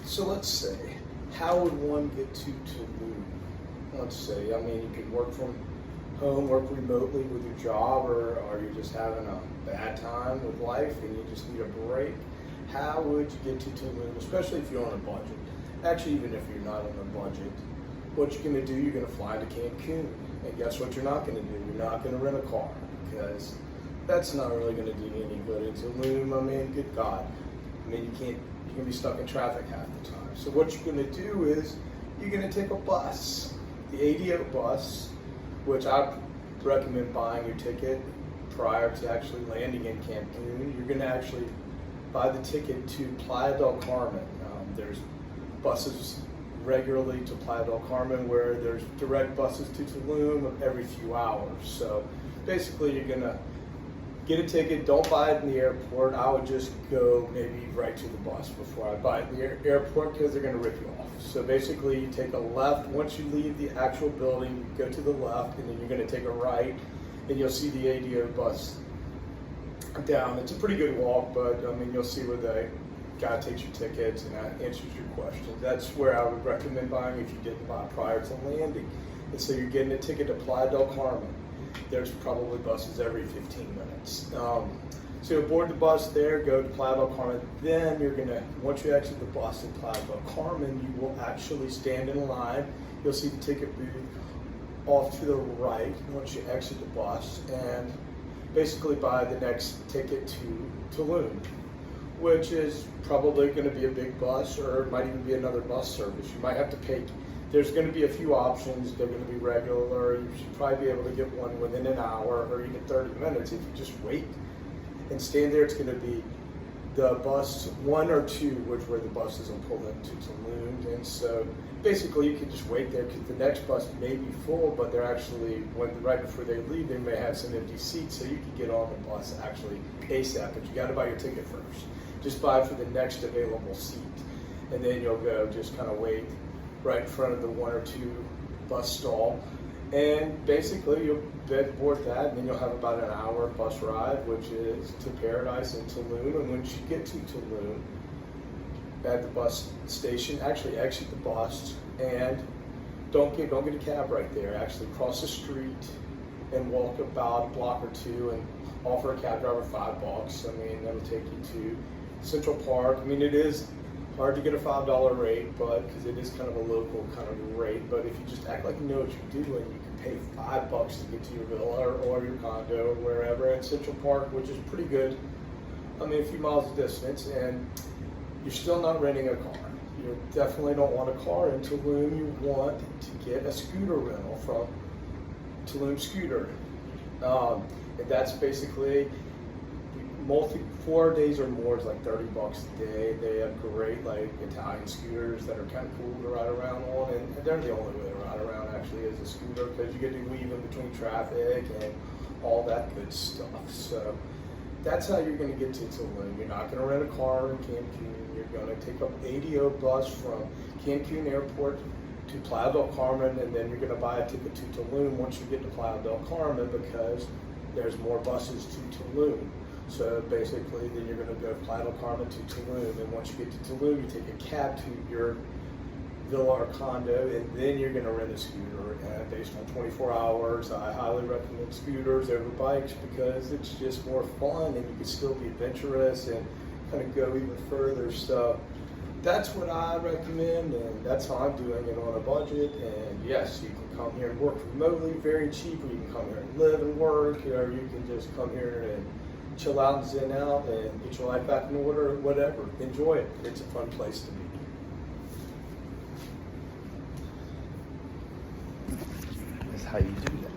So let's say, how would one get to Tulum? Let's say, I mean, you could work from home, work remotely with your job, or are you just having a bad time with life and you just need a break? How would you get to Tulum, especially if you're on a budget? Actually, even if you're not on a budget, what you're gonna do, you're gonna fly to Cancun. And guess what you're not gonna do? You're not gonna rent a car, because that's not really gonna do you any good in Tulum. I mean, good God. I mean, you're gonna be stuck in traffic half the time. So what you're gonna do is, you're gonna take a bus, the ADO bus, which I recommend buying your ticket prior to actually landing in Cancun. You're gonna actually buy the ticket to Playa del Carmen. There's buses regularly to Playa del Carmen, where there's direct buses to Tulum every few hours. So basically, you're gonna get a ticket. Don't buy it in the airport. I would just go maybe right to the bus before I buy it in the airport, because they're gonna rip you off. So basically, you take a left. Once you leave the actual building, you go to the left, and then you're gonna take a right, and you'll see the ADO bus down. It's a pretty good walk, but I mean, you'll see where the guy takes your tickets and answers your questions. That's where I would recommend buying if you didn't buy prior to landing. And so you're getting a ticket to Playa del Carmen. There's probably buses every 15 minutes. So you board the bus there, go to Playa del Carmen. Then you're gonna, once you exit the bus in Playa del Carmen, you will actually stand in line. You'll see the ticket booth off to the right once you exit the bus, and basically buy the next ticket to Tulum, which is probably going to be a big bus, or it might even be another bus service. You might have to pay. There's going to be a few options. They're going to be regular. You should probably be able to get one within an hour or even 30 minutes if you just wait and stand there. It's going to be the bus 1 or 2, which where the buses will pull into Tulum. And so basically you can just wait there, because the next bus may be full, but they're actually, right before they leave, they may have some empty seats, so you can get on the bus actually ASAP, but you got to buy your ticket first. Just buy for the next available seat, and then you'll go just kind of wait right in front of the 1 or 2 bus stall, and basically you'll board that, and then you'll have about an hour bus ride, which is to Paradise in Tulum. And once you get to Tulum, at the bus station, actually exit the bus and don't get a cab right there. Actually cross the street and walk about a block or 2 and offer a cab driver $5. I mean, that'll take you to Central Park. I mean, it is hard to get a $5 rate, but because it is kind of a local kind of rate. But if you just act like you know what you're doing, you can pay $5 to get to your villa or your condo or wherever in Central Park, which is pretty good. I mean, a few miles distance, and you're still not renting a car. You definitely don't want a car in Tulum. You want to get a scooter rental from Tulum Scooter, and that's basically 4 days or more is like $30 a day. They have great like Italian scooters that are kind of cool to ride around on, and they're the only way to ride around actually is a scooter, because you get to weave in between traffic and all that good stuff. So that's how you're going to get to Tulum. You're not going to rent a car in Cancun. You're going to take up ADO bus from Cancun Airport to Playa del Carmen, and then you're going to buy a ticket to Tulum once you get to Playa del Carmen, because there's more buses to Tulum. So basically, then you're going to go Playa del Carmen to Tulum, and once you get to Tulum, you take a cab to your villa or condo, and then you're going to rent a scooter. And based on 24 hours, I highly recommend scooters over bikes, because it's just more fun, and you can still be adventurous and kind of go even further. So that's what I recommend, and that's how I'm doing it on a budget. And yes, you can come here and work remotely very cheap, or you can come here and live and work, or you can just come here and chill out and zen out and get your life back in order, whatever. Enjoy it. It's a fun place to be. That's how you do that.